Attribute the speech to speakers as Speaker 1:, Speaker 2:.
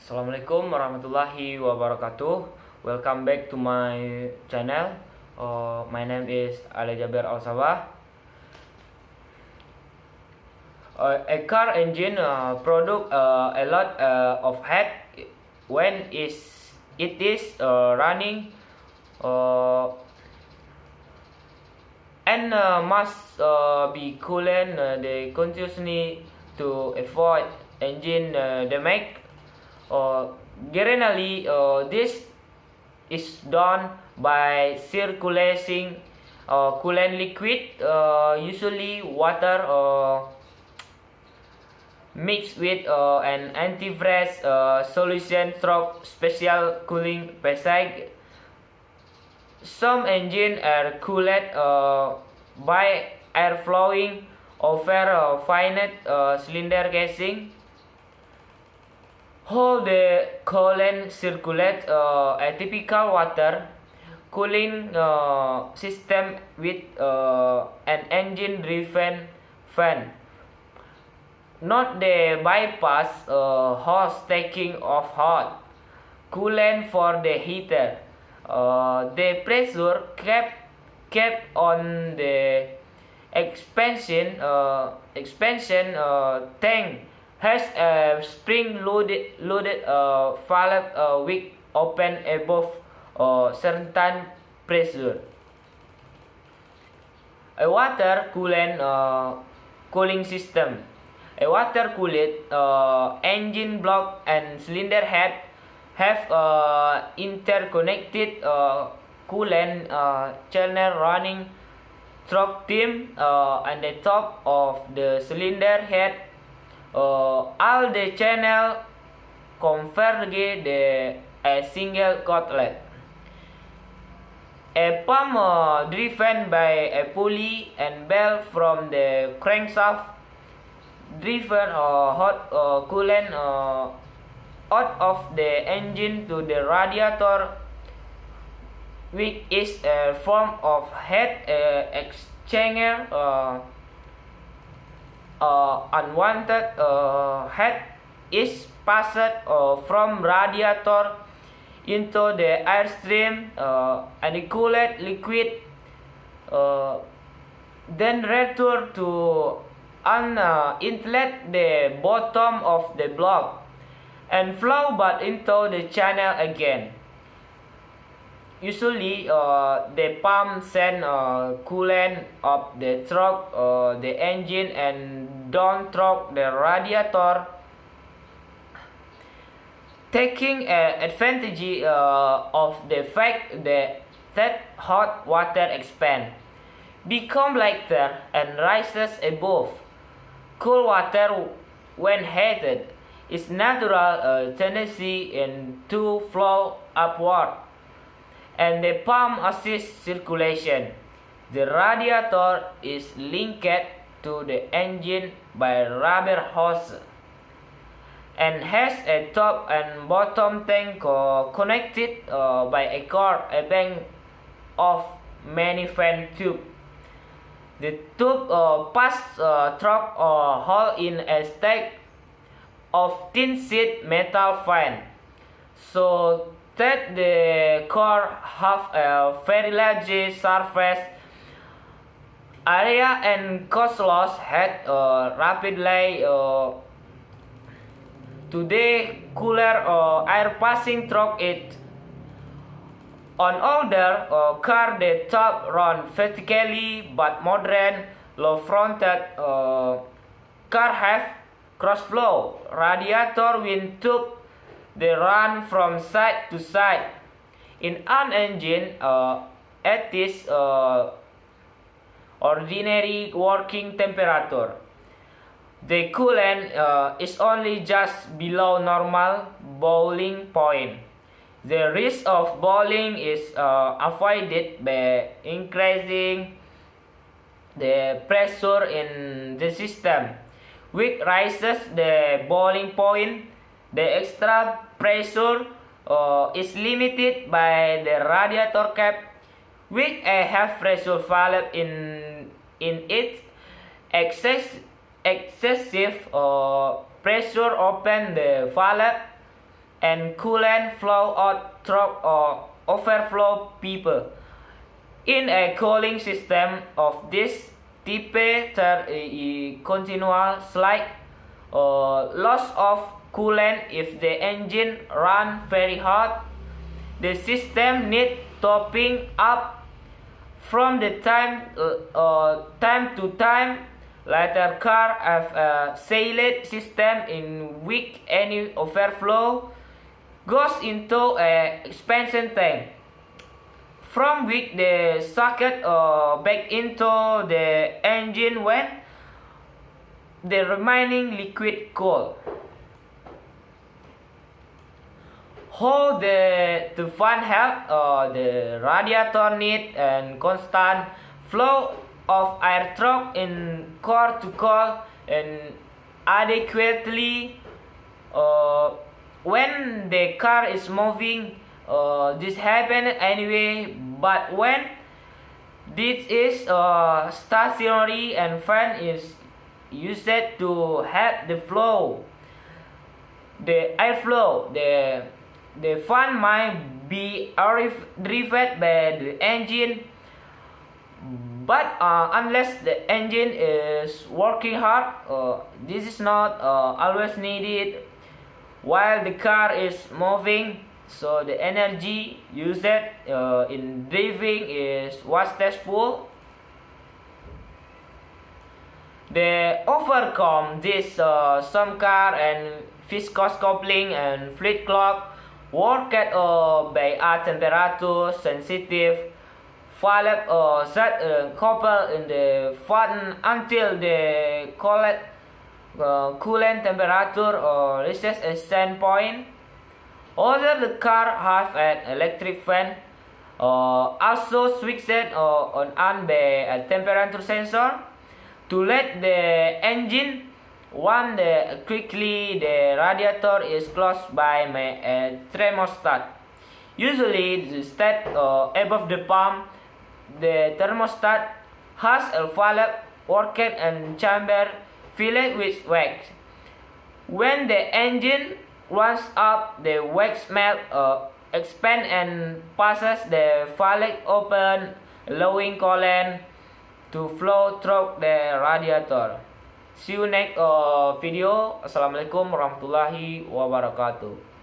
Speaker 1: Assalamualaikum warahmatullahi wabarakatuh. Welcome back to my channel. My name is Jaber Al Sabah. A car engine produce a lot of heat when it is running and must be cooled continuously to avoid engine damage. Generally, this is done by circulating coolant liquid, usually water, mixed with an antifreeze solution through special cooling package. Some engines are cooled by air flowing over a finite cylinder casing. How the coolant circulates a typical water cooling system with an engine-driven fan. Note the bypass hose taking off hot coolant for the heater. The pressure kept on the expansion tank has a spring-loaded valve with open above certain pressure. A water cooling system. A water-cooled engine block and cylinder head have interconnected coolant channel running through them on the top of the cylinder head. All the channel converge a single outlet. A pump driven by a pulley and belt from the crankshaft driven hot coolant out of the engine to the radiator, which is a form of heat exchanger. Unwanted heat is passed from radiator into the airstream and the cooled liquid then return to an inlet the bottom of the block and flow back into the channel again. Usually, the pump sends coolant up the through the engine and down through the radiator, taking advantage of the fact that hot water expands, becomes lighter, and rises above. Cool water, when heated, is natural tendency to flow upward, and the pump assists circulation. The radiator is linked to the engine by rubber hose and has a top and bottom tank connected by a cord, a bank of many fan tubes. The tube passes through a hole in a stack of thin sheet metal fan, so that the core have a very large surface area and cause loss had rapidly to the cooler air passing through it. On older car, the top run vertically, but modern low-fronted car have cross-flow radiator wind tube. They run from side to side. In an engine at this ordinary working temperature, the coolant is only just below normal boiling point. The risk of boiling is avoided by increasing the pressure in the system, which raises the boiling point. The extra pressure is limited by the radiator cap, which have pressure valve in it. Excessive pressure open the valve and coolant flow out through or overflow pipe. In a cooling system of this type, there is continual slight loss of coolant if the engine runs very hot. The system needs topping up from the time to time. Later cars have a silent system in which any overflow goes into a expansion tank, from which the socket back into the engine when the remaining liquid cool. How the fan help the radiator need and constant flow of air through in core to cool and adequately when the car is moving. This happens anyway, but when this is stationary and fan is used to help the flow, the airflow, the fan might be driven by the engine, but unless the engine is working hard, this is not always needed while the car is moving. So the energy used in driving is wasteful. They overcome this some car and viscous coupling and fluid clock work at by a temperature sensitive valve set couple in the fan until the coolant temperature reaches a stand point. Other the car have an electric fan also switched on by a temperature sensor to let the engine run quickly. The radiator is closed by a thermostat. Usually the state above the pump. The thermostat has a valve worked and chamber filled with wax. When the engine runs up, the wax melt, expand and passes the valve open, allowing coolant to flow through the radiator. See you next video. Assalamualaikum warahmatullahi wabarakatuh.